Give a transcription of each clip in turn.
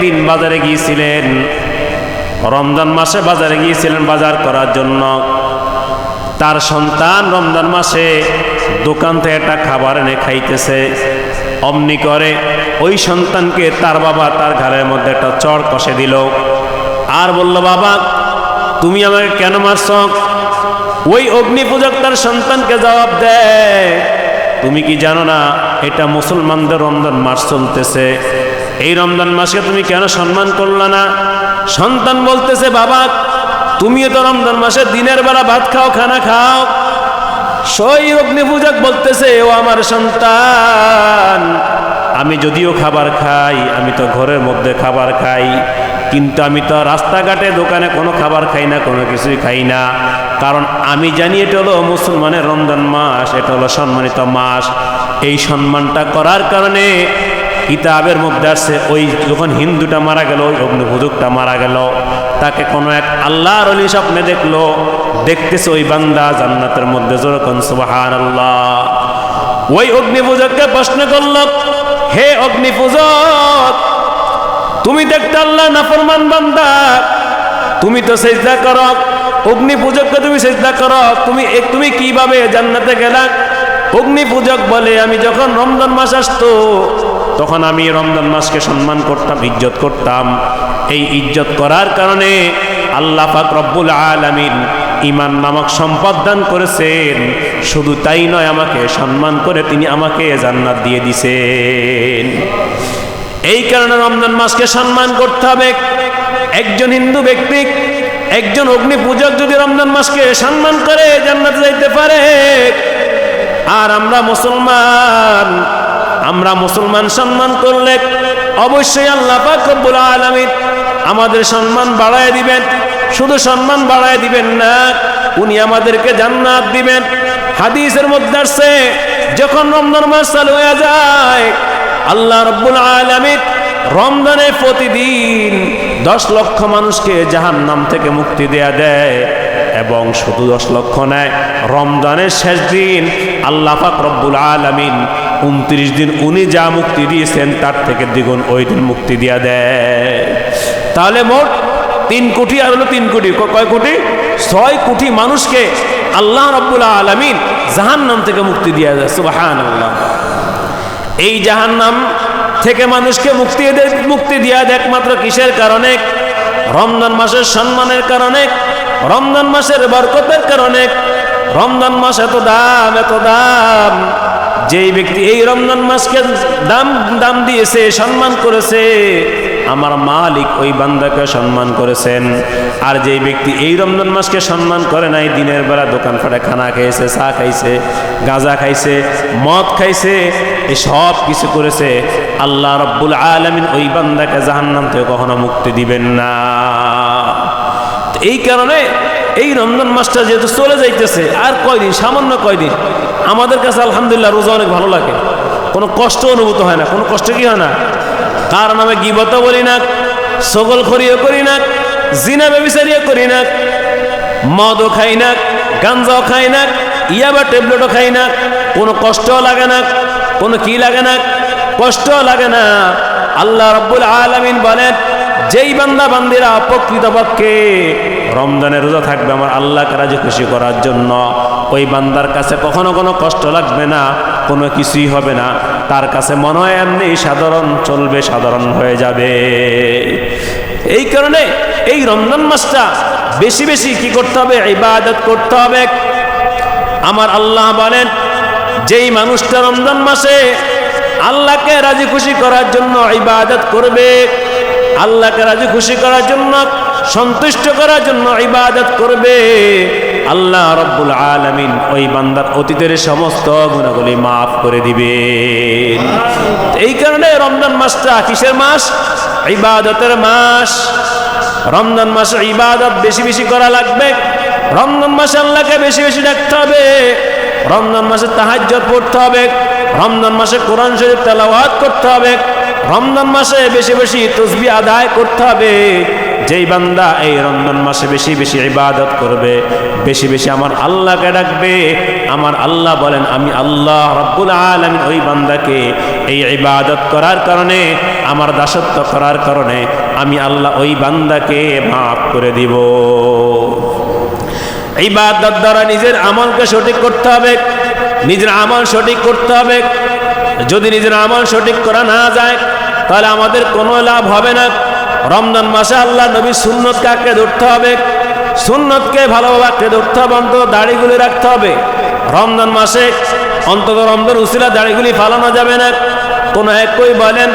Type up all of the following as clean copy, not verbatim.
একদিন বাজারে গিয়েছিলেন, রমজান মাসে বাজারে গিয়েছিলেন বাজার করার জন্য। তার সন্তান রমজান মাসে দোকান থেকে একটা খাবার এনে খাইতেছে। অমনি করে ওই সন্তানকে তার বাবা তার ঘাড়ের মধ্যে একটা চড় কষে দিল আর বলল, বাবা তুমি আমাকে কেন মারছ? ওই অগ্নি পূজক তার সন্তানকে জবাব দেয়, তুমি কি জানো না এটা মুসলমানদের রমজান মাস চলতেছে, এই রমজান মাসকে তুমি কেন সম্মান করলা না? সন্তান বলতেছে, বাবা তুমিও তো রমজান মাসে দিনের বেলা ভাত খাও, খানা খাও। সেই অগ্নি পূজক বলতেছে, ও আমার সন্তান, আমি যদিও খাবার খাই, আমি তো ঘরের মধ্যে খাবার খাই, কিন্তু আমি তো রাস্তাঘাটে দোকানে কোনো খাবার খাই না, কোনো কিছুই খাই না। কারণ আমি জানি এটা হলো মুসলমানের রমজান মাস, এটা হলো সম্মানিত মাস। এই সম্মানটা করার কারণে কিতাবের মধ্যে আসছে, ওই যখন হিন্দুটা মারা গেল, ওই অগ্নিপূজকটা মারা গেল, তাকে কোনো এক আল্লাহর ওলি স্বপ্নে দেখলো, দেখতেছে ওই বান্দা জান্নাতের মধ্যে। যেরকম সুবহানাল্লাহ। ওই অগ্নিপূজককে প্রশ্ন করল, হে অগ্নিপূজক, তুমি দেখতে আল্লাহ নাফরমান বান্দা, তুমি তো সিজদা করো, অগ্নিপূজককে তুমি সিজদা করো, তুমি কিভাবে জান্নাতে গেলা? অগ্নিপূজক বলে, আমি যখন রমজান মাস আসতো তখন আমি রমজান মাসকে সম্মান করতাম, ইজ্জত করতাম। এই ইজ্জত করার কারণে আল্লাহ পাক রব্বুল আলামিন ঈমান নামক সম্পদ দান করেছেন। শুধু তাই নয়, আমাকে সম্মান করে তিনি আমাকে জান্নাত দিয়ে দিয়েছেন। এই কারণে রমজান মাসকে সম্মান করতে হবে। একজন হিন্দু ব্যক্তি, একজন অগ্নি পূজক যদি রমজান মাসকে সম্মান করে জান্নাতে যাইতে পারে, আর আমরা মুসলমান সম্মান করলে অবশ্যই আল্লাহ পাক রব্বুল আলামিন আমাদের সম্মান বাড়ায় দিবেন। শুধু সম্মান বাড়ায় দিবেন না, উনি আমাদেরকে জান্নাত দিবেন। হাদিসের মধ্যে আছে, যখন রমজান মাস চালু হয়ে যায়, আল্লাহ রব্বুল আলামিন রমজানে প্রতিদিন 10 লক্ষ মানুষকে জাহান্নাম থেকে মুক্তি দেয়। এবং শুধু 10 লক্ষ নয়, রমজানের শেষ দিন আল্লাহ পাক রব্বুল আলামিন 29 দিন উনি যা মুক্তি দিয়েছেন তার থেকে দ্বিগুণ ওই দিন মুক্তি দিয়া দেয়। তাহলে মোট 3 কোটি আর হলো 3 কোটি, কয় কোটি? 6 কোটি মানুষকে আল্লাহ রব্বুল আলামিন জাহান্নাম থেকে মুক্তি দিয়া দেয়। সুবহানাল্লাহ। এই জাহান্নাম থেকে মানুষকে মুক্তি দিয়া দেয় একমাত্র কিসের কারণে? রমজান মাসের সম্মানের কারণে, রমজান মাসের বরকতের কারণে। রমজান মাস এত দাম, যেই ব্যক্তি এই রমজান মাসকে দাম দিয়েছে, সম্মান করেছে, আমার মালিক ওই বান্দাকে সম্মান করেছেন। আর যেই ব্যক্তি এই রমজান মাসকে সম্মান করে নাই, দিনের বেলা দোকানপাটে খানা খাইছে, চা খাইছে, গাঁজা খাইছে, মদ খাইছে, এই সব কিছু করেছে, আল্লাহ রব্বুল আলামিন ওই বান্দাকে জাহান্নাম থেকে কখনো মুক্তি দিবেন না। এই কারণে এই রমজান মাসটা যেহেতু চলে যাইতেছে, আর কয়দিন, সামান্য কয়দিন, আমাদের কাছে আলহামদুলিল্লাহ রোজা অনেক ভালো লাগে, কোনো কষ্ট অনুভূত হয় না। কোনো কষ্ট কি হয় না? কার নামে গীবতও বলি না, ছগলখড়িও করি না, জিনা ব্যভিচারিও করি না, মদও খাই না, গাঞ্জাও খাই না, ইয়াবা ট্যাবলেটও খাই না, কোনো কষ্টও লাগে না, কোনো কি লাগে না, কষ্টও লাগে না। আল্লাহ রাব্বুল আলামিন বলেন, যেই বান্দা বান্দিরা প্রকৃতপক্ষে রমজানের রোজা থাকবে আমার আল্লাহকে রাজি খুশি করার জন্য, ওই বান্দার কাছে কখনো কোনো কষ্ট লাগবে না, কোনো কিছুই হবে না। তার কাছে মনে হয় এমনি সাধারণ চলবে, সাধারণ হয়ে যাবে। এই কারণে এই রমজান মাসটা বেশি বেশি কি করতে হবে? ইবাদত করতে হবে। আমার আল্লাহ বলেন, যেই মানুষটা রমজান মাসে আল্লাহকে রাজি খুশি করার জন্য ইবাদত করবে, আল্লাহকে রাজি খুশি করার জন্য, সন্তুষ্ট করার জন্য ইবাদত করবে, আল্লাহ রাব্বুল আলামিন ওই বান্দার অতীতের সমস্ত গুনাহগুলি মাফ করে দিবেন। এই কারণে রমজান মাসটা কিসের মাস? ইবাদতের মাস। রমজান মাসে ইবাদত বেশি বেশি করা লাগবে। রমজান মাসে আল্লাহকে বেশি বেশি ডাকতে হবে। রমজান মাসে তাহাজ্জুদ পড়তে হবে। রমজান মাসে কোরআন শরীফ তেলাওয়াত করতে হবে। রমজান মাসে বেশি বেশি তাসবিহ আদায় করতে হবে। যেই বান্দা এই রমজান মাসে বেশি বেশি ইবাদত করবে, বেশি বেশি আমার আল্লাহকে ডাকবে, আমার আল্লাহ বলেন আমি আল্লাহ রাব্বুল আলামিন ওই বান্দাকে এই ইবাদত করার কারণে, আমার দাসত্ব করার কারণে আমি আল্লাহ ওই বান্দাকে মাফ করে দিব। ইবাদত দ্বারা নিজের আমলকে সঠিক করতে হবে, নিজের আমল সঠিক করতে হবে। যদি নিজের আমল সঠিক করা না যায় তাহলে আমাদের কোনো লাভ হবে না। রমজান মাসে আল্লাহ নবীর সুন্নতকে আঁকড়ে ধরতে হবে, সুন্নতকে ভালোভাবে আঁকড়ে ধরতে হবে, অন্তত দাড়িগুলি রাখতে হবে। রমজান মাসে অন্তত রমজান উসিলা দাড়িগুলি ফালানো যাবে না। কোন এক কই বলেন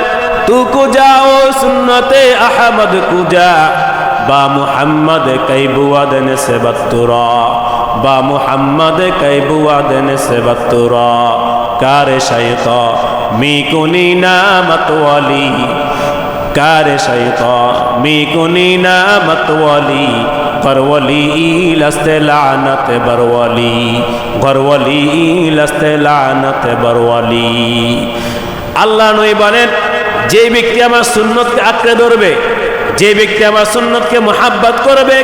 তু কুজা ও সুন্নতে আহমদ কুজা বা মুহাম্মদ কাইবুয়াদন সে বত্তুরা, বা মুহাম্মদ কাইবুয়াদন সে বত্তুরা কারে শাইতা মি কুনি নামত ওয়ালি, কারে শাইতা মি কুনি নামত ওয়ালি গরওয়ালি লস্তে লানত বরওয়ালি, গরওয়ালি লস্তে লানত বরওয়ালি। আল্লাহ নবী বলেন যে ব্যক্তি আমার সুন্নতকে আঁকড়ে ধরবে, যে ব্যক্তি আমার সুন্নতকে মুহাব্বত করবে,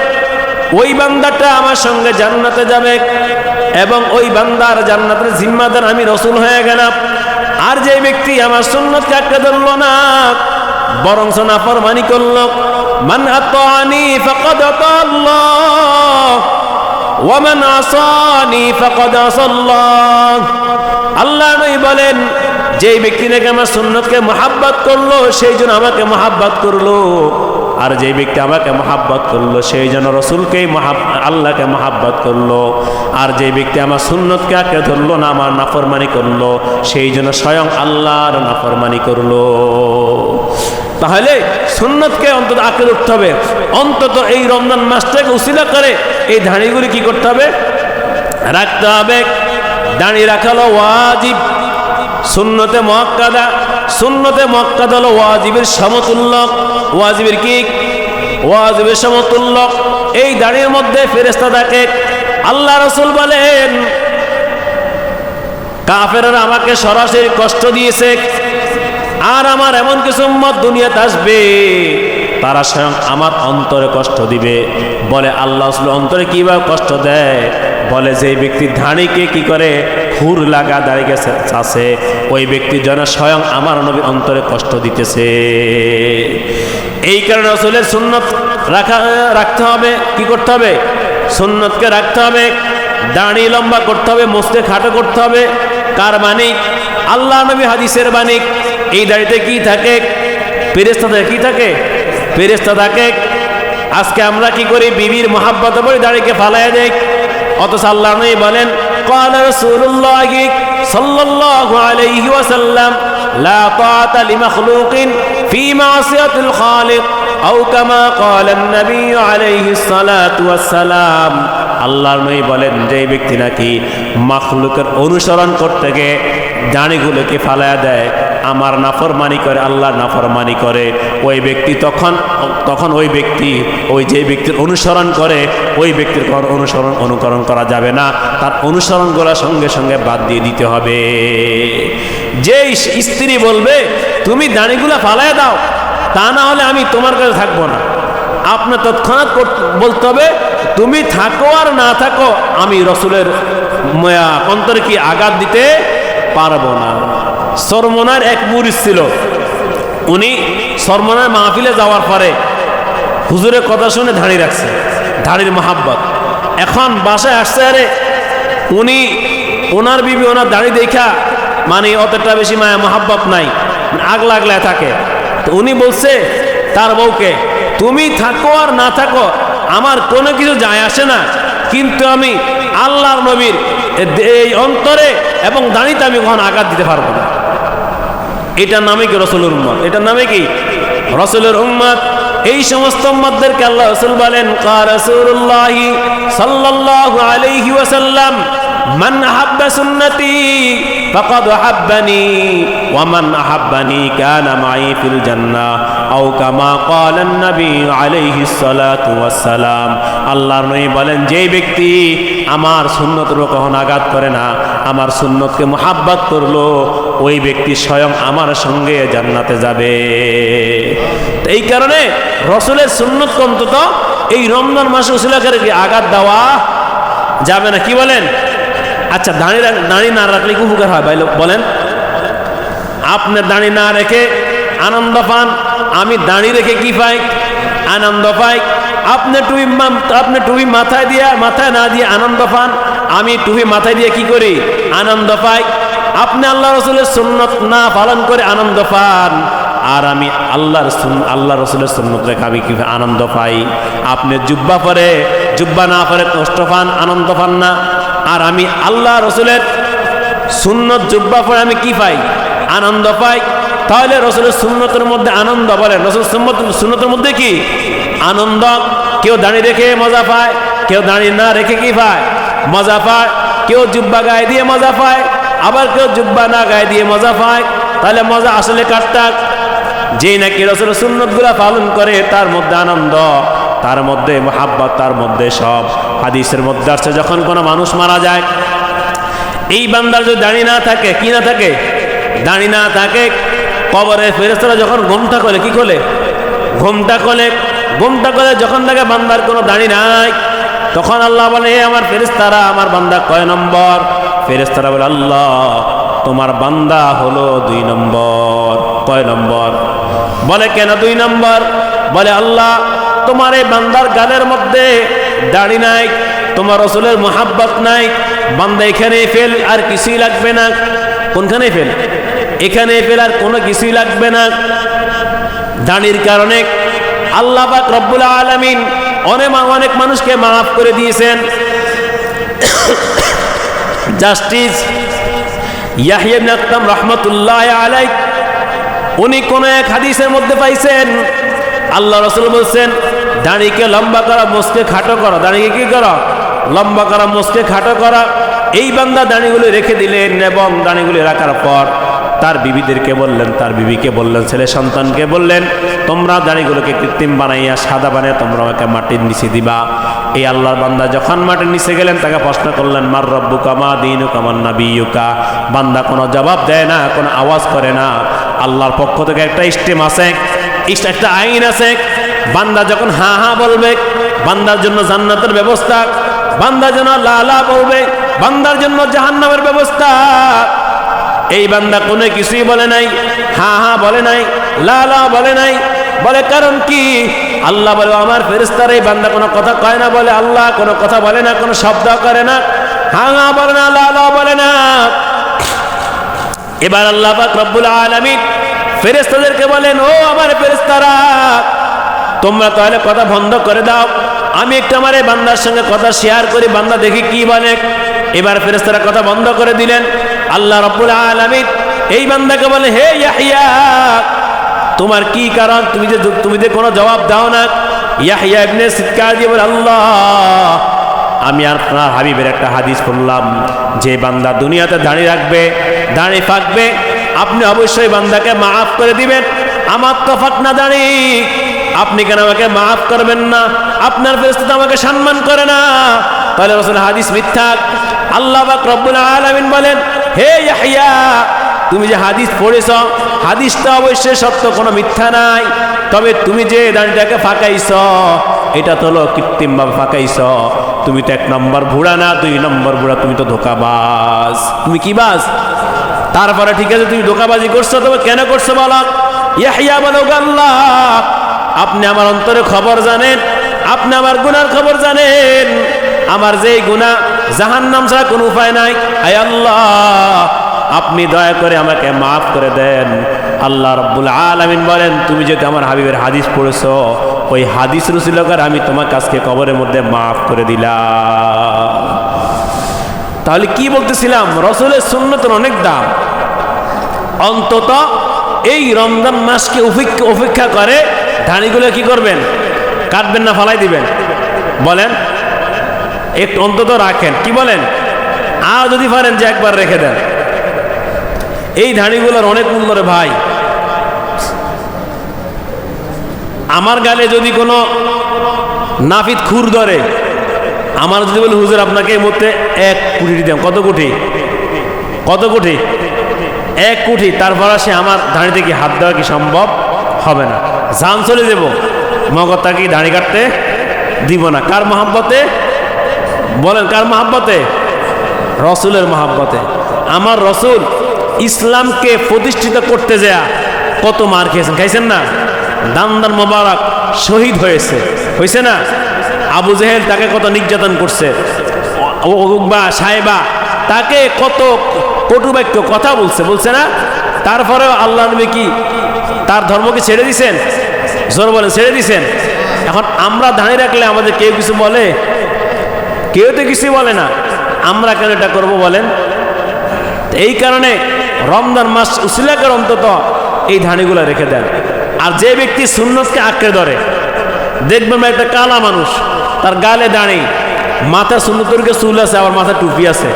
ওই বান্দাটা আমার সঙ্গে জান্নাতে যাবে এবং ওই বান্দার জান্নাতের জিম্মাদার আমি রাসূল হয়ে গেলাম। আর যে ব্যক্তি আমার সুন্নতকে আঁকড়ে ধরল না, বরং নাফরমানি করল, মান আতানি ফাকাদ আতাল্লাহ ওয়া মান আসানি ফাকাদ আসাল্লাহ। আল্লাহ নবী বলেন যেই ব্যক্তি নাকি আমার সুন্নতকে মুহাব্বত করলো সেই জন্য আমাকে মুহাব্বত করলো, আর যেই ব্যক্তি আমাকে মুহাব্বত করলো সেই জন্য রাসূলকেই আল্লাহকে মুহাব্বত করলো, আর যেই ব্যক্তি আমার সুন্নতকে আঁকড়ে ধরলো না, আমার নাফরমানি করলো, সেই জন্য স্বয়ং আল্লাহর নাফরমানি করলো। তাহলে সুন্নতকে অন্তত আঁকড়ে ধরতে হবে। অন্তত এই রমজান মাসটাকে উসিলা করে এই দাড়িগুলি কি করতে হবে? রাখতে হবে। দাড়ি রাখা হলো ওয়াজিব, সুন্নতে মুআক্কাদা। সুন্নতে মুআক্কাদা হলো ওয়াজিবের সমতুল্য। ওয়াজিবের কি? ওয়াজিবের সমতুল্য। এই দাড়ির মধ্যে ফেরেশতা থাকে। আল্লাহ রাসূল বলেন কাফেররা আমাকে সরাসরি কষ্ট দিয়েছে, আর আমার এমন কিছু উম্মত দুনিয়াতে আসবে তারা স্বয়ং আমার অন্তরে কষ্ট দিবে। বলে আল্লাহ রাসূল অন্তরে কিভাবে কষ্ট দেয়? বলে যে ব্যক্তি ধাড়িকে কি করে হুর লাগা দাঁড়িয়ে চাষে, ওই ব্যক্তির জন্য স্বয়ং আমার নবী অন্তরে কষ্ট দিতেছে। এই কারণে রাসূলের সুন্নত রাখতে হবে। কি করতে হবে? সুন্নতকে রাখতে হবে। দাড়ি লম্বা করতে হবে, মোস্তে খাটো করতে হবে। কার বাণী? আল্লাহ নবী হাদিসের বাণী। এই দাড়িতে কি থাকে? ফেরেশতা থাকে। কি থাকে? ফেরেশতা থাকে। আজকে আমরা কি করি? বিবির মহাব্বতে পড়ে দাড়িকে ফালাইয়া দেই। অথচ আল্লাহ নবী বলেন ক্বালা রাসূলুল্লাহ সাল্লাল্লাহু আলাইহি ওয়াসাল্লাম লা তাআতা লিমাখলুকিন ফি মাসিয়াতিল খালিক আও কামা ক্বালা an-নবী আলাইহিস সালাতু ওয়াস সালাম। আল্লাহর নবী বলেন যে ব্যক্তি নাকি মাখলুকের অনুসরণ করতে গিয়ে দাড়িগুলোকে ফালায়া দেয়, আমার নাফরমানি করে, আল্লাহর নাফরমানি করে, ওই ব্যক্তি তখন ওই ব্যক্তি, ওই যে ব্যক্তির অনুসরণ করে ওই ব্যক্তির অনুকরণ করা যাবে না, তার অনুসরণগুলো সঙ্গে সঙ্গে বাদ দিয়ে দিতে হবে। যে স্ত্রী বলবে তুমি দাড়িগুলা ফালায়া দাও, তা না হলে আমি তোমার কাছে থাকবো না, আপনার তৎক্ষণাৎ বলতে হবে তুমি থাকো আর না থাকো আমি রাসূলের অন্তরে কি আঘাত দিতে পারবো না। সরমনার এক মুরিদ ছিল, উনি সরমনার মাহফিলে যাওয়ার পরে হুজুরের কথা শুনে দাড়ি রাখছে, দাড়ির মহাব্বত। এখন বাসায় আসছে, আরে উনি ওনার বিবি ওনার দাড়ি দেখা মানে অতটা বেশি মায়া মহাব্বত নাই, আগলা আগলায় থাকে। তো উনি বলছে তার বউকে তুমি থাকো আর না থাকো আমার কোনো কিছু যায় আসে না, কিন্তু আমি আল্লাহর নবীর এই অন্তরে এবং দাড়িতে আমি কখনো আঘাত দিতে পারবো না। এটার নামে কি? রাসূলের উম্মত। এটার নামে কি? রাসূলের উম্মত। এই সমস্ত উম্মতদেরকে আল্লাহ রাসূল বলেন ক্বালা রাসূলুল্লাহ সাল্লাল্লাহু আলাইহি ওয়াসাল্লাম মান আহাব্বা সুন্নতি ফাকাদ আহাব্বানি ওয়া মান আহাব্বানি কানা মাই ফিল জান্নাহ আও কামা ক্বালা an-নবী আলাইহিস সালাতু ওয়াস সালাম। আল্লাহর নবী বলেন, যেই ব্যক্তি আমার সুন্নতের কখনো আঘাত করে না, আমার সুন্নতকে মুহাব্বত করলো, ওই ব্যক্তি স্বয়ং আমার সঙ্গে জান্নাতে যাবে। তো এই কারণে রাসূলের সুন্নত অন্তত এই রমজান মাসে উসিলা করে আঘাত দেওয়া যাবে না। কি বলেন? আচ্ছা, দাড়ি না রাখলে কি উপকার হয় ভাই বলেন? আপনি দাড়ি না রেখে আনন্দ পান, আমি দাড়ি রেখে কি পাই? আনন্দ পাই। আপনি টুপি মাথায় না দিয়ে আনন্দ পান, আমি টুপি মাথায় দিয়ে কি করি? আনন্দ পাই। আপনি আল্লাহ রাসূলের সুন্নত না পালন করে আনন্দ পান, আর আমি আল্লাহ রাসূলের সুন্নত রেখে আমি কি আনন্দ পাই? আপনি জুব্বা না পরে কষ্ট পান, আনন্দ পান না, আর আমি আল্লাহ রাসূলের সুন্নত জুব্বা পরে আমি কি পাই? আনন্দ পাই। তাহলে রাসূলের সুন্নতের মধ্যে আনন্দ, বলেন রাসূলের সুন্নতের মধ্যে কি আনন্দ? কেউ দাঁড়িয়ে রেখে মজা পায়, কেউ দাঁড়িয়ে না রেখে কি পায়? মজা পায়। কেউ জুব্বা গায়ে দিয়ে মজা পায়, আবার কেউ জুব্বা না গায়ে দিয়ে মজা পায়। তাহলে মজা আসলে কারটা? যেই নাকি রাসূলের সুন্নতগুলো পালন করে তার মধ্যে আনন্দ, তার মধ্যে মুহাব্বত, তার মধ্যে সব। হাদিসের মধ্যে আসছে, যখন কোনো মানুষ মারা যায়, এই বান্দার যদি দাড়ি না থাকে, কি না থাকে? দাড়ি না থাকে, কবরের ফেরেশতারা যখন ঘুমটা করে, কি করে? ঘুমটা করে যখন দেখে বান্দার কোনো দাড়ি নাই, তখন আল্লাহ বলে, হে আমার ফেরেশতারা, আমার বান্দা কয় নম্বর? ফেরেশতারা বলে, আল্লাহ তোমার বান্দা হলো 2 নম্বর। কয় নম্বর? বলে, কেন 2 নম্বর? বলে, আল্লাহ তোমার এই বান্দার গালের মধ্যে দাড়ি নাই, তোমার রাসূলের মুহাব্বত নাই, বান্দা এখানে ফেল, আর কিছুই লাগবে না। কোনখানে ফেল? এখানে ফেল, আর কোনো কিছুই লাগবে না। দাড়ির কারণে আল্লাহ পাক রব্বুল আলামিন অনেক মানুষকে মাফ করে দিয়েছেন। জাস্টিস ইয়াহইয়া ইবনে আকতাম রাহমাতুল্লাহি আলাইহি, উনি কোন এক হাদিসের মধ্যে পাইছেন আল্লাহ রাসূল বলছেন, দাড়িকে লম্বা করা, মোচকে খাটো করা। দাড়িকে কি করা? লম্বা করা, মোচকে খাটো করা। এই বান্দা দাড়িগুলো রেখে দিলেন, এবং দাড়িগুলো রাখার পর তার বিবিদেরকে বললেন, তার বিবিকে বললেন, ছেলে সন্তানকে বললেন, তোমরা দাড়িগুলোকে কৃত্রিম বানাইয়া সাদা বানিয়ে তোমরা আমাকে মাটির নিচে দিবা। এই আল্লাহর বান্দা যখন মাটির নিচে গেলেন, তাকে প্রশ্ন করলেন, মার রব্বুকা মা দীনুকা মান নাবিয়ুকা। বান্দা কোনো জবাব দেয় না, কোনো আওয়াজ করে না। আল্লাহর পক্ষ থেকে একটা স্টেম আছে, একটা আইন আছে। বান্দা যখন হা হা বলবে, বান্দার জন্য জান্নাতের ব্যবস্থা, বান্দা যেন লা লা বলবে, বান্দার জন্য জাহান্নামের ব্যবস্থা। এই বান্দা কোনো কিছুই বলে নাই, হা হা বলে নাই, লা লা বলে নাই। বলে কারণ কি? আল্লাহ বলে, আমার ফেরেশতারা এই বান্দা কোনো কথা কয় না। বলে আল্লাহ কোনো কথা বলে না, কোনো শব্দ করে না, হা হা বলে না, লা লা বলে না। এবার আল্লাহ পাক রব্বুল আলামিন ফেরেশতাদেরকে বলেন, ও আমার ফেরেশতারা, তোমরা তাহলে কথা বন্ধ করে দাও, আমি একটু আমার এই বান্দার সঙ্গে কথা শেয়ার করি, বান্দা দেখি কি বলে। এবার ফেরেশতারা কথা বন্ধ করে দিলেন। আল্লাহ রাব্বুল আলামিন এই বান্দাকে বলে, হে ইয়াহইয়া, তোমার কি কারণ? তুমি যে কোনো জবাব দাও না। ইয়াহইয়া ইবনে চিৎকার দিয়ে বলে, আল্লাহ আমি আপনার হাবিবের একটা হাদিস পড়লাম, যে বান্দা দুনিয়াতে দাঁড়িয়ে রাখবে, দাঁড়িয়ে থাকবে, আপনি অবশ্যই বান্দাকে মাফ করে দিবেন। আমার তো ফাঁকনা দাঁড়ি, আপনি কেন আমাকে মাফ করবেন না? আপনার ফেরেশতা আমাকে সম্মান করে না, তাহলে রাসূল হাদিস মিথ্যা। আল্লাহ পাক রব্বুল আলামিন বলেন, হে ইয়াহইয়া, তুমি যে হাদিস পড়েছ, হাদিসটা অবশ্যই সত্য, কোনো মিথ্যা নাই। তবে তুমি যে দাঁড়িটাকে ফাঁকাইছ, এটা তো হলো কৃত্রিমভাবে ফাঁকাইছ। তুমি তো 1 নম্বর ভুড়া না, 2 নম্বর ভুড়া, তুমি তো ধোঁকাবাজ। তুমি কি বাজ? তারপরে ঠিক আছে, তুমি ধোঁকাবাজি করছো, তবে কেন করছো বলো? ইয়াহইয়া বলো, আল্লাহ আপনি আমার অন্তরে খবর জানেন, আপনি আমার গুনার খবর জানেন, আমার যেই গুনাহ জাহান্নাম ছাড়া কোনো উপায় নাই। আয় আল্লাহ, আপনি দয়া করে আমাকে মাফ করে দেন। আল্লাহ রাব্বুল আলামিন বলেন, তুমি যদি আমার হাবিবের হাদিস পড়েছো, ওই হাদিস রসিলকার আমি তোমার কাছকে কবরের মধ্যে মাফ করে দিলাম। তাহলে কি বলতেছিলাম? রাসূলের সুন্নতের অনেক দাম। অন্তত এই রমজান মাসকে উপেক্ষা করে দাড়িগুলো কি করবেন? কাটবেন না, ফালাই দিবেন? বলেন, একটু অন্তত রাখেন। কি বলেন? আর যদি পারেন যে একবার রেখে দেন। এই দাড়িগুলোর অনেক মূল্য রে ভাই। আমার গালে যদি কোনো নাপিত খুর ধরে, আমার যদি বলে হুজুর আপনাকে এই মুহূর্তে 1 কোটি দিতাম, কত কোটি? কত কোটি? 1 কোটি, তারপর সে আমার দাড়িতে কি হাত দেওয়া কি সম্ভব হবে না। জান চলে দেব, মগজ তাকে দাড়ি কাটতে দিব না। কার মহাব্বতে বলেন? কার মহাব্বতে? রসুলের মহাব্বতে। আমার রসুল ইসলামকে প্রতিষ্ঠিত করতে যায় কত মার খেয়েছেন, খাইছেন না? দান্দার মোবারক শহীদ হয়েছে না? আবু জেহেল তাকে কত নির্যাতন করছে, উকবা সাহেবা তাকে কত কটুবাক্য কথা বলছে না? তারপরেও আল্লাহ নবী কি তার ধর্মকে ছেড়ে দিছেন? জোর বলেন, ছেড়ে দিছেন। এখন আমরা দাঁড়িয়ে রাখলে আমাদের কেউ কিছু বলে? কেউ তো কিছু বলে না। আমরা কেন এটা করবো বলেন? এই কারণে রমজান মাস উসিলা করে অন্তত এই ধানিগুলো রেখে দেন। আর যে ব্যক্তি সুন্নতকে আঁকড়ে ধরে, দেখবেন একটা কালা মানুষ, তার গালে দাঁড়ি, মাথা সুন্নতকে চুল আছে, আবার মাথা টুপি আছে,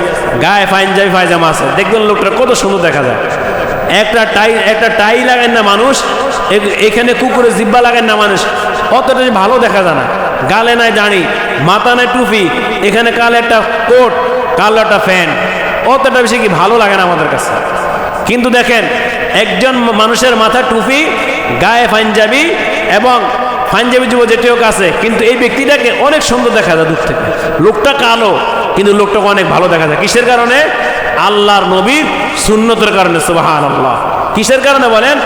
গায়ে পাঞ্জাবি পায়জামা আছে, দেখবেন লোকটা কত সুন্দর দেখা যায়। একটা টাই লাগান না মানুষ, এখানে কুকুরে জিব্বা লাগান না মানুষ, অতটা ভালো দেখা যায় না। গালে নাই দাঁড়ি, মাথা নাই টুপি, এখানে কালো একটা কোট, কালো একটা প্যান্ট, অতটা বেশি কি ভালো লাগে না আমাদের কাছে। কিন্তু দেখেন একজন মানুষের মাথা টুপি, গায়ে পাঞ্জাবি এবং পাঞ্জাবি যুব যেটিও আছে, কিন্তু এই ব্যক্তিটাকে অনেক সুন্দর দেখা যায় দূর থেকে। লোকটা কালো কিন্তু লোকটাকে অনেক ভালো দেখা যায়। কিসের কারণে? আল্লাহর নবীর সুন্নতের কারণে। সুবহানাল্লাহ। কিসের কারণে বলেন?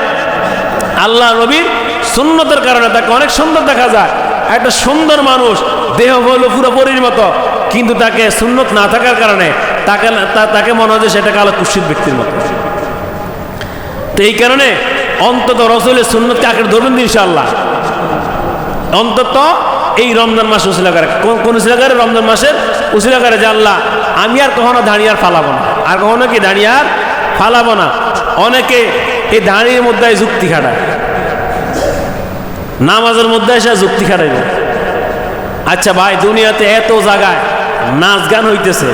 আল্লাহর নবীর সুন্নতের কারণে তাকে অনেক সুন্দর দেখা যায়। একটা সুন্দর মানুষ, দেহ হলো পুরো পরীর মতো, কিন্তু তাকে সুন্নত না থাকার কারণে তাকে মনে হয় যে সেটা কালো কুৎসিত ব্যক্তির মতো। তো এই কারণে অন্তত রসুলের সুন্নতকে আঁকড়ে ধরবেন ইনশাআল্লাহ। অন্তত এই রমজান মাস উসিলা করে। কোন উসিলা করে? রমজান মাসের উসিলা করে যে আল্লাহ আমি আর কখনো দাঁড়িয়ে আর ফালাবো না, আর কখনো কি দাঁড়িয়ে আর ফালাবো না। অনেকে এই দাঁড়িয়ে মধ্যে যুক্তি খাটায়, নামাজের মধ্যে এসে যুক্তি খাটাইবে। আচ্ছা ভাই, দুনিয়াতে এত জায়গায় নাচ গান হইতেছে,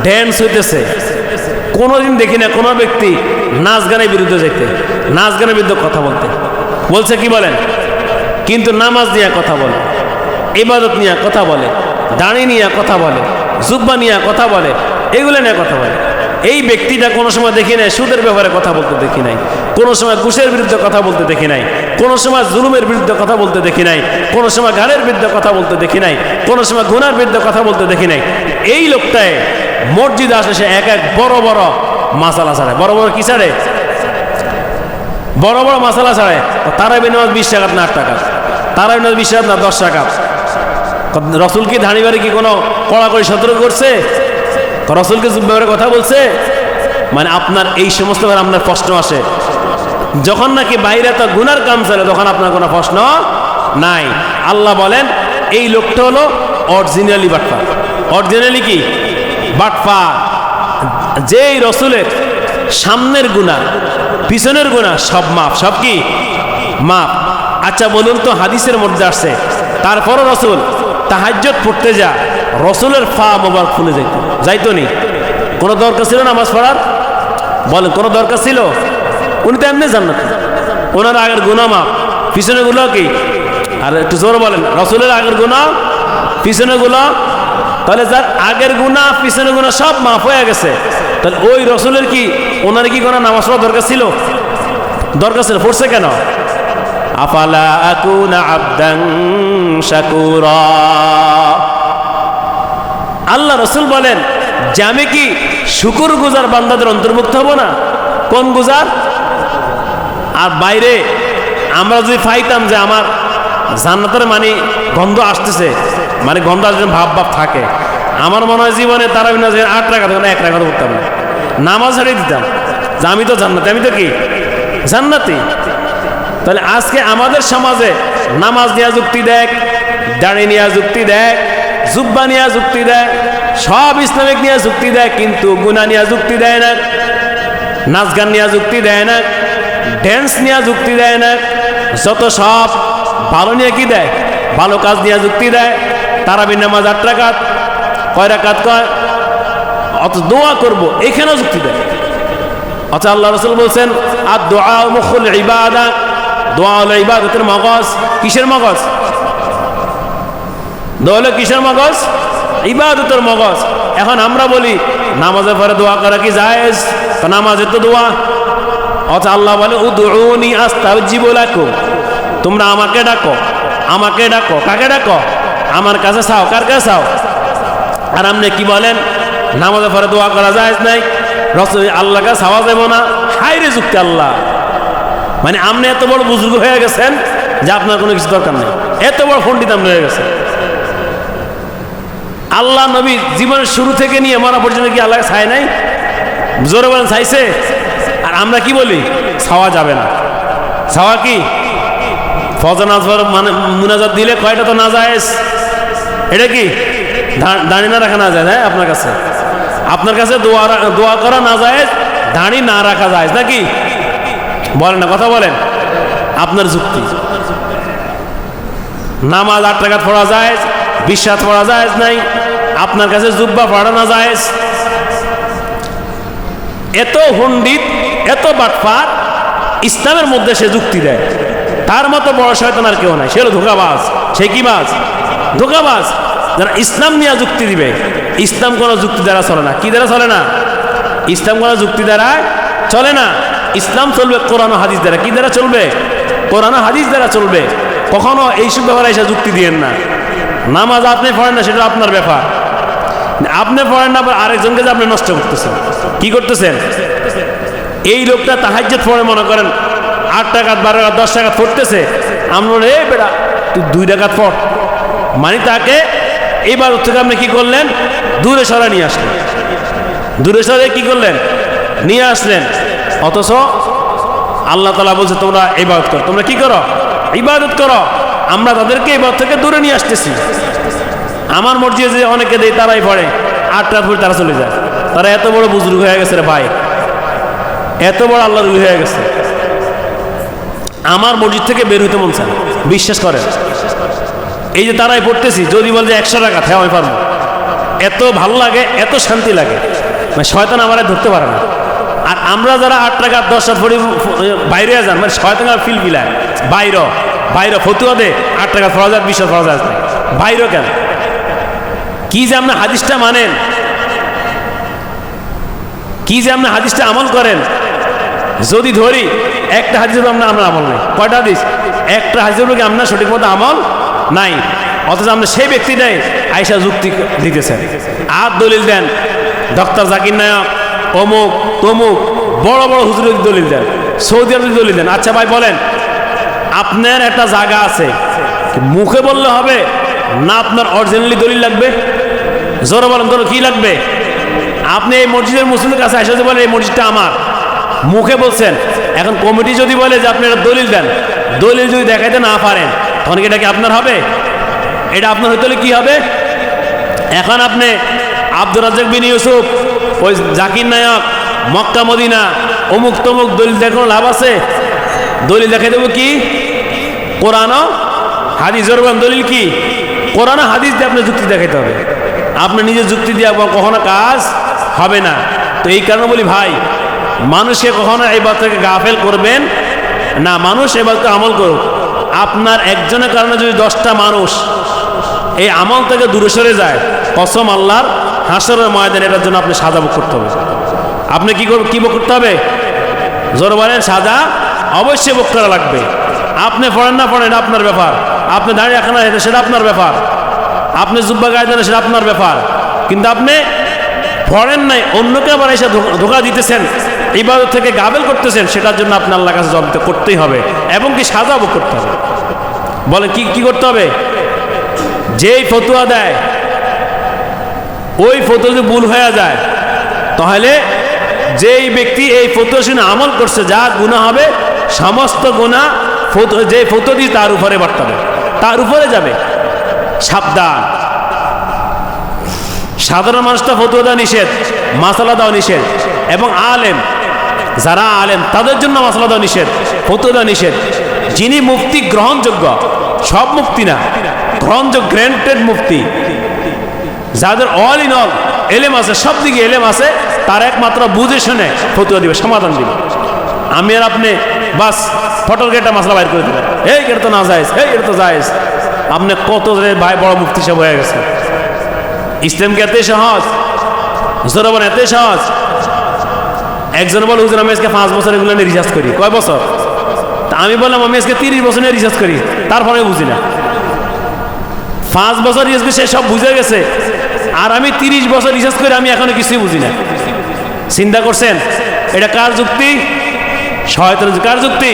ড্যান্স হইতেছে, কোনোদিন দেখি না কোনো ব্যক্তি নাচ গানের বিরুদ্ধে যেতে, নাচ গানের বিরুদ্ধে কথা বলছে কি বলেন? কিন্তু নামাজ নিয়ে কথা বলে, ইবাদত নিয়ে কথা বলে, দাঁড়ি নিয়ে কথা বলে, জুব্বা নিয়ে কথা বলে, এগুলো নিয়ে কথা বলে। এই ব্যক্তিটা কোনো সময় দেখি নাই সুদের ব্যাপারে কথা বলতে দেখি নাই, কোনো সময় ঘুষের বিরুদ্ধে কথা বলতে দেখি নাই, কোনো সময় জুলুমের বিরুদ্ধে কথা বলতে দেখি নাই, কোনো সময় গানের বিরুদ্ধে কথা বলতে দেখি নাই, কোনো সময় গুনার বিরুদ্ধে কথা বলতে দেখি নাই। এই লোকটায় মসজিদে আসলে সে এক বড় বড় মাসালা ছাড়ে। বড় বড় কি ছাড়ে? বড় বড় মাসালা ছাড়ে। তারাবি নামাজ 20 টাকা না 8 টাকা, তারাবি নামাজ 20 টাকা না 10 টাকা। রসুল কি ধানি বাড়ি কি কোনো কড়াকড়ি সতর্ক করছে? রসুলকে ব্যাপারে কথা বলছে? মানে আপনার এই সমস্ত আপনার প্রশ্ন আসে যখন নাকি বাইরে তো গুনার কাম চলে, তখন আপনার কোনো প্রশ্ন নাই। আল্লাহ বলেন এই লোকটা হলো অরিজিনালি বাটপা। অরিজিনালি কি? বাটপা। যেই রসুলের সামনের গুনাহ পিছনের গুনাহ সব মাপ, সব কি মাপ। আচ্ছা বলুন তো, হাদিসের মধ্যে আসছে তারপরও রসুল তাহাজ্জুদ পড়তে যা, রসুলের পা মোবারক খুলে যাইতো নি? কোনো দরকার ছিল নামাজ পড়ার? বলেন কোনো দরকার ছিল? উনি তো এমনি জান্নাত, ওনার আগের গুনাহ মাপ, পিছনে গুলো কি? আর একটু জোর বলেন, রসুলের আগের গুনাহ পিছনে গুলো, তাহলে যার আগের গুনাহ পিছনে গুনাহ সব মাফ হয়ে গেছে, তাহলে ওই রসুলের কি ওনার কি কোনো নামাজ পড়া দরকার ছিল? দরকার ছিল, পড়ছে কেন? আফালা আকুনা আবদান শাকুরা। আল্লাহ রসুল বলেন যে আমি কি শুকর গুজার বান্দাদের অন্তর্ভুক্ত হব না? কোন গুজার? আর বাইরে আমরা যদি পাইতাম যে আমার জান্নাতের মানে গন্ধ আসতেছে, মানে গন্ধ আসলে ভাব থাকে, আমার মনে হয় জীবনে তারা 8 টাকা তখন 1 টাকা করতাম না, নামাজ হারিয়ে দিতাম যে আমি তো জান্নাতি, আমি তো কি জান্নাতি। তাহলে আজকে আমাদের সমাজে নামাজ নিয়ে যুক্তি দেখ, দাড়ি নিয়ে যুক্তি দেখ, জুব্বা নিয়ে যুক্তি দেয়, সব ইসলামিক নিয়ে যুক্তি দেয়, কিন্তু গুনাহ নিয়ে যুক্তি দেয় না, নাচ গান নিয়ে যুক্তি দেয় না, ড্যান্স নিয়ে যুক্তি দেয় না, যত সব ভালো নিয়ে কি দেয়? ভালো কাজ নিয়ে যুক্তি দেয়। তারাবির নামাজ 8 রাকাত, কয় রাকাত কয়? অত দোয়া করব এখানেও যুক্তি দেয়। অথচ আল্লাহ রাসূল বলছেন আর দোয়া মুখুল ইবাদা, দোয়া হলো ইবাদতের মগজ। কিসের মগজ? দোয়া হলো কিসের মগজ? ইবাদতের মগজ। এখন আমরা বলি নামাজের পরে দোয়া করা কি জায়েজ? তো নামাজের তো দোয়া। অথচ আল্লাহ বলে উদউনি আস্তাজিব লাকুম, তোমরা আমাকে ডাকো, আমাকে ডাকো। কাকে ডাকো? আমার কাছে চাও। কার কাছে চাও? আর আপনি কি বলেন নামাজের পরে দোয়া করা জায়েজ নাই, রাসূল আল্লাহর কাছে চাওয়া যাবে না। হায়রে যুক্তি আল্লাহ! মানে আপনি এত বড় বুজুর্গ হয়ে গেছেন যে আপনার কোনো কিছু দরকার নেই, এত বড় পণ্ডিত আপনি হয়ে গেছেন। আল্লাহ নবী জীবনের শুরু থেকে নিয়ে মরা পর্যন্ত কি আল্লাহ চায় নাই? জোরে বলেন চাইছে? আর আমরা কি বলি? চাওয়া যাবে না। চাওয়া কি? ফজর নাজর মানে মুনাজাত দিলে কয়টা তো না জায়েজ। এটা কি দাঁড়ি না রাখা না যায়? হ্যাঁ, আপনার কাছে, আপনার কাছে দোয়া করা না জায়েজ, দাঁড়ি না রাখা যায় নাকি? বলেন না, কথা বলেন। আপনার যুক্তি। নামাজ 8 রাকাত পড়া জায়েজ, 20 রাকাত পড়া জায়েজ নাই, আপনার কাছে জুব্বা পড়ানো জায়েজ। এত পণ্ডিত, এত বাটপার ইসলামের মধ্যে সে যুক্তি দেয়, তার মতো বড় শয়তান আর কেউ নাই। সে হলো ধোঁকাবাজ। সে কি বাজ? ধোঁকাবাজ। যারা ইসলাম নিয়ে যুক্তি দিবে, ইসলাম কোনো যুক্তি দ্বারা চলে না। কি দ্বারা চলে না? ইসলাম কোনো যুক্তি দ্বারা চলে না। ইসলাম চলবে কোরআন ও হাদিস দ্বারা। কি দ্বারা চলবে? কোরআন ও হাদিস দ্বারা চলবে। কখনো এইসব ব্যাপারে এসে যুক্তি দিয়েন না। নামাজ আপনি পড়েন না, সেটা আপনার ব্যাপার। আপনি পড়েন না, আরেকজনকে যে আপনি নষ্ট করতেছেন। কি করতেছেন? এই লোকটা তাহাজ্জুদ পড়ে, মনে করেন 8 রাকাত 12 রাকাত 10 রাকাত পড়তেছে, আমরা বলি এই বেটা তুই 2 রাকাত পড়। মানে তাকে এইবার থেকে আপনি কি করলেন? দূরে সরা নিয়ে আসলেন। দূরে সরে কি করলেন? নিয়ে আসলেন। অথচ আল্লাহ তাআলা বলছে তোমরা ইবাদত করো। তোমরা কি করো? ইবাদত করো। আমরা তাদেরকে ইবাদত থেকে দূরে নিয়ে আসতেছি। আমার মসজিদে যে অনেকে দেয়, তারাই পড়ে 8 রাত পরে তারা চলে যায়। তারা এত বড় বুজুর্গ হয়ে গেছে রে ভাই, এত বড় আল্লাহর ওলি হয়ে গেছে। আমার মসজিদ থেকে বের হইতে মন চায় না, বিশ্বাস করেন। এই যে তারাই পড়তেছি, যদি বলে যে 100 রাকাত, হ্যাঁ আমি পারবো। এত ভালো লাগে, এত শান্তি লাগে, মানে শয়তান আমার ধরতে পারে না। আর আমরা যারা 8 রাকাত 10 রাত পড়ি বাইরে যান, মানে শয়তান ফিল বিলায় বাইরে ফতুয়া দে 8 রাকাত পড়া যায়, 20 রাত পড়া যায়। বাইরে কেন? কি যে আপনি হাদিসটা মানেন, কি যে আপনি হাদিসটা আমল করেন। যদি ধরি একটা হাদিসের আমরা আমল নাই। কয়টা হাদিস? একটা হাদিসের কি আপনার সঠিক মতো আমল নাই। অথচ আপনি সেই ব্যক্তিটাই আয়েশা যুক্তি দিতেছেন, আর দলিল দেন। ডক্টর জাকির নায়ক, অমুক তমুক বড় বড় হুজুর দলিল দেন, সৌদি আরব দলিল দেন। আচ্ছা ভাই বলেন, আপনার একটা জায়গা আছে, মুখে বললে হবে না আপনার অরিজিনালি দলিল লাগবে? জোরে বলেন, তোর কি লাগবে? আপনি এই মসজিদের মুসলিমের কাছে এসে বলেন এই মসজিদটা আমার, মুখে বলছেন। এখন কমিটি যদি বলে যে আপনি একটা দলিল দেন, দলিল যদি দেখাইতে না পারেন, তখন এটা কি আপনার হবে? এটা আপনার হইতে হলে কি হবে? এখন আপনি আব্দুর রাজ্জাক বিন ইউসুফ, ওই জাকির নায়ক, মক্কা মদিনা, অমুক তমুক দলিল দেখানোর লাভ আছে? দলিল দেখাই দেবো কি? কোরআন ও হাদিস। দলিল কি? কোরআন ও হাদিস দিয়ে আপনি যুক্তি দেখাইতে হবে। আপনি নিজের যুক্তি দিয়ে কখনো কাজ হবে না। তো এই কারণে বলি ভাই, মানুষকে কখনো এই বাত থেকে গাফেল করবেন না। মানুষ এই বাতকে আমল করুক। আপনার একজনের কারণে যদি 10টা মানুষ এই আমল থেকে দূরে সরে যায়, কসম আল্লাহর, হাসরের ময়দানে এটার জন্য আপনি সাজা ভোগ করতে হবে। আপনি কি ভোগ করতে হবে? জোরে বলেন, সাজা অবশ্যই ভোগ করা লাগবে। আপনি পড়েন না পড়েন, আপনার ব্যাপার। আপনি দাঁড়িয়ে রাখেন না, সেটা আপনার ব্যাপার। আপনি জুব্বা গায়ে দেন, সেটা আপনার ব্যাপার। কিন্তু আপনি পড়েন নাই, অন্যকে আবার এসে ধোঁকা দিতেছেন, ইবাদত থেকে গাফেল করতেছেন, সেটার জন্য আপনি আল্লাহর কাছে জবাব করতেই হবে, এবং কি সাজা ভোগ করতে হবে। বলেন কি করতে হবে? যেই ফতুয়া দেয়, ওই ফতুয়া যদি ভুল হয়ে যায়, তাহলে যেই ব্যক্তি এই ফতুয়া শুনে আমল করছে, যা গুনাহ হবে, সমস্ত গুনাহ যে ফতুয়া দিয়ে তার উপরে বর্তাবে, তার উপরে যাবে। সাবধান। সাধারণ মানুষটা ফতুয়া দেওয়া নিষেধ, মাসালা দেওয়া নিষেধ, এবং আলেম, যারা আলেম তাদের জন্য মাসালা দেওয়া নিষেধ, ফতুয়া দেওয়া নিষেধ। যিনি মুফতি গ্রহণযোগ্য, সব মুফতি না, গ্রহণযোগ্য, গ্র্যান্টেড মুফতি, যাদের অল ইন অল এলেম আছে, সব দিকে এলেম আছে, তার একমাত্র বুঝে শুনে ফতুয়া দিবে, সমাধান দিবে। আমি আর আপনি বাস ফটল গেটটা মাসলা বাইর করে দেবেন, এই এটা তো না জায়েজ, এই এটা তো জায়েজ। আপনি কত ভাই বড় মুফতি সাহেব হয়ে গেছে। ইসলাম কি এতই সহজ? জোরে বলেন, এতই সহজ? একজন বলে হুজুর আমি আজকে 5 বছর এগুলো নিয়ে রিসার্চ করি। কয় বছর? তা আমি বললাম আমি আজকে 30 বছর নিয়ে রিসার্চ করি, তারপরে বুঝি না। 5 বছর রিসার্চ করে সে সব বুঝে গেছে, আর আমি 30 বছর রিসার্চ করে আমি এখনো কিছুই বুঝি না। চিন্তা করছেন এটা কার যুক্তি? শয়তানের। কার যুক্তি?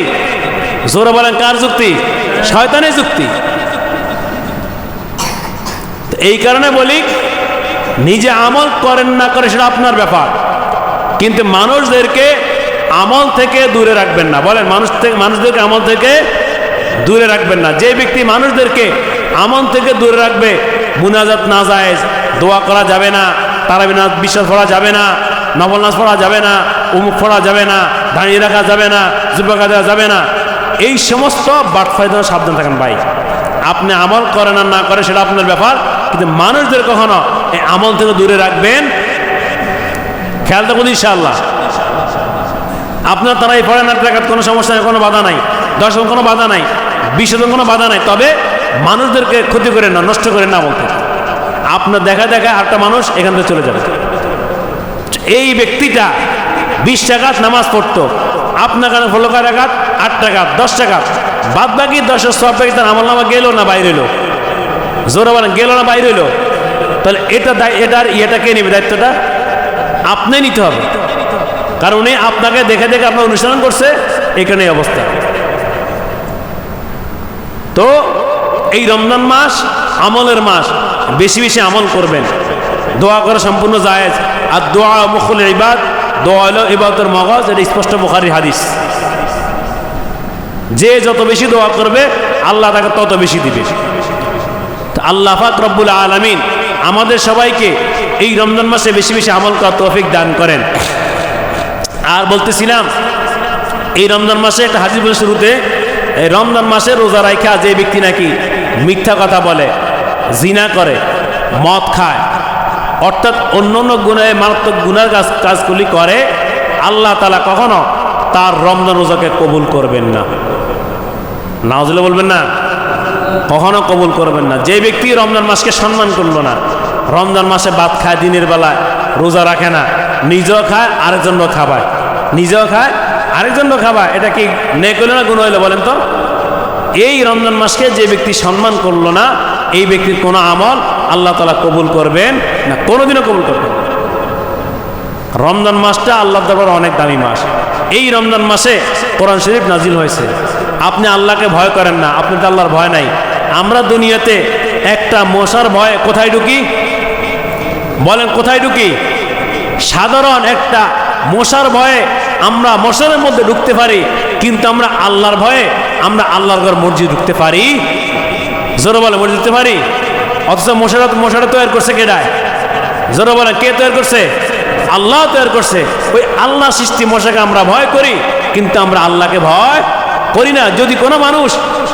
জোরে বলেন, কার যুক্তি? শয়তানের যুক্তি। এই কারণে বলি, নিজে আমল করেন না করে সেটা আপনার ব্যাপার, কিন্তু মানুষদেরকে আমল থেকে দূরে রাখবেন না। বলেন, মানুষদেরকে আমল থেকে দূরে রাখবেন না। যে ব্যক্তি মানুষদেরকে আমল থেকে দূরে রাখবে, মুনাজাত না জায়েজ, দোয়া করা যাবে না, তারাবি নামাজ বিশ্বাস পড়া যাবে না, নফল নামাজ পড়া যাবে না, উমুক পড়া যাবে না, দাঁড়িয়ে রাখা যাবে না, জুব্বা দেওয়া যাবে না, এই সমস্ত বাটফাইদ সাবধান থাকেন ভাই। আপনি আমল করেন আর না করে সেটা আপনার ব্যাপার, কিন্তু মানুষদের কখনো এই আমল থেকে দূরে রাখবেন। খেয়াল থাকুন ইনশাআল্লাহ। আপনার তারাই পড়েন 8 রাকাত, কোনো সমস্যা নেই, কোনো বাধা নাই। 10 কোনো বাধা নাই, 20 কোনো বাধা নাই। তবে মানুষদেরকে ক্ষতি করেন না, নষ্ট করেন না বলতে। আপনার দেখা দেখা আরেকটা মানুষ এখান থেকে চলে যাবে। এই ব্যক্তিটা 20 রাকাত নামাজ পড়তো, আপনার কাছে 16 রাকাত, 8 রাকাত, 10 রাকাত, বাদ বাকি 10 সব বাকি তার আমল নামা গেল না বাইরে হইলো? জোরে বলেন, গেল না বাইরে হইলো? তাহলে এটা কে নেবে? দায়িত্বটা আপনি নিতে হবে, কারণ উনি আপনাকে দেখে দেখে আপনার অনুসরণ করছে, এখানে অবস্থা। তো এই রমজান মাস আমলের মাস, বেশি বেশি আমল করবেন। দোয়া করা সম্পূর্ণ জায়েজ, আর দোয়া মুখুল ইবাদ, দোয়া হলো ইবাদতের মগজ, এটা স্পষ্ট বুখারীর হাদিস। যে যত বেশি দোয়া করবে আল্লাহ তাকে তত বেশি দিবে। আল্লাহ পাক রব্বুল আলামিন আমাদের সবাইকে এই রমজান মাসে বেশি বেশি আমল করার তৌফিক দান করেন। আর বলতেছিলাম, এই রমজান মাসে একটা হাদিস বলে শুরুতে, এই রমজান মাসে রোজা রাখা যে ব্যক্তি নাকি মিথ্যা কথা বলে, জিনা করে, মদ খায়, অর্থাৎ অন্য অন্য গুনাহে মারাত্মক গুনার কাজগুলি করে, আল্লাহ তাআলা কখনো তার রমজান রোজাকে কবুল করবেন না। নাউজুবিল্লাহ বলবেন না? কখনো কবুল করবেন না। যে ব্যক্তি রমজান মাসকে সম্মান করলো না, রমজান মাসে ভাত খায়, দিনের বেলায় রোজা রাখে না, নিজেও খায় আরেকজনও খাবায়, নিজেও খায় আরেকজনও খাবায়, এটা কি নেক হইল না গুনাহ হইল বলেন তো? এই রমজান মাসকে যে ব্যক্তি সম্মান করলো না, এই ব্যক্তির কোনো আমল আল্লাহ তাআলা কবুল করবেন না, কোনোদিনও কবুল করবেন না। রমজান মাসটা আল্লাহর দরবারে অনেক দামি মাস। এই রমজান মাসে কোরআন শরীফ নাজিল হয়েছে। আপনি আল্লাহকে ভয় করেন না, আপনি তো আল্লাহর ভয় নাই। আমরা দুনিয়াতে একটা মশার ভয়ে কোথায় ঢুকি? বলেন, কোথায় ঢুকি? সাধারণ একটা মশার ভয়ে আমরা মশারের মধ্যে ঢুকতে পারি, কিন্তু আমরা আল্লাহর ভয়ে আমরা আল্লাহর ঘর মসজিদ ঢুকতে পারি? জোরে বলে, মসজিদ ঢুকতে পারি? অথচ মশারা তৈরি করছে কে? ডায় জোরে বলে, কে তৈরি করছে? আল্লাহ তৈরি করছে। ওই আল্লাহ সৃষ্টি মশাকে আমরা ভয় করি, কিন্তু আমরা আল্লাহকে ভয় করি না। যদি কোনো মানুষ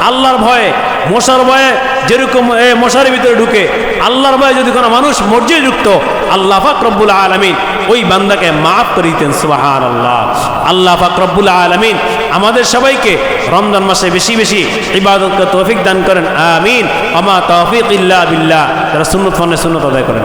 আল্লাহর ভয়ে, মশার ভয়ে যেরকম মশারের ভিতরে ঢুকে, আল্লাহর ভয়ে যদি কোনো মানুষ মসজিদে ঢুকতো, আল্লাহ পাক রব্বুল আলামিন ওই বান্দাকে মাফ করে দিতেন। সুবহানাল্লাহ। আল্লাহ পাক রব্বুল আলামিন আমাদের সবাইকে রমজান মাসে বেশি বেশি ইবাদতকে তৌফিক দান করেন। আমিন। আমা তৌফিক ইল্লা বিল্লাহ। যারা সুন্নত ফোনে সুন্নত আদায় করেন।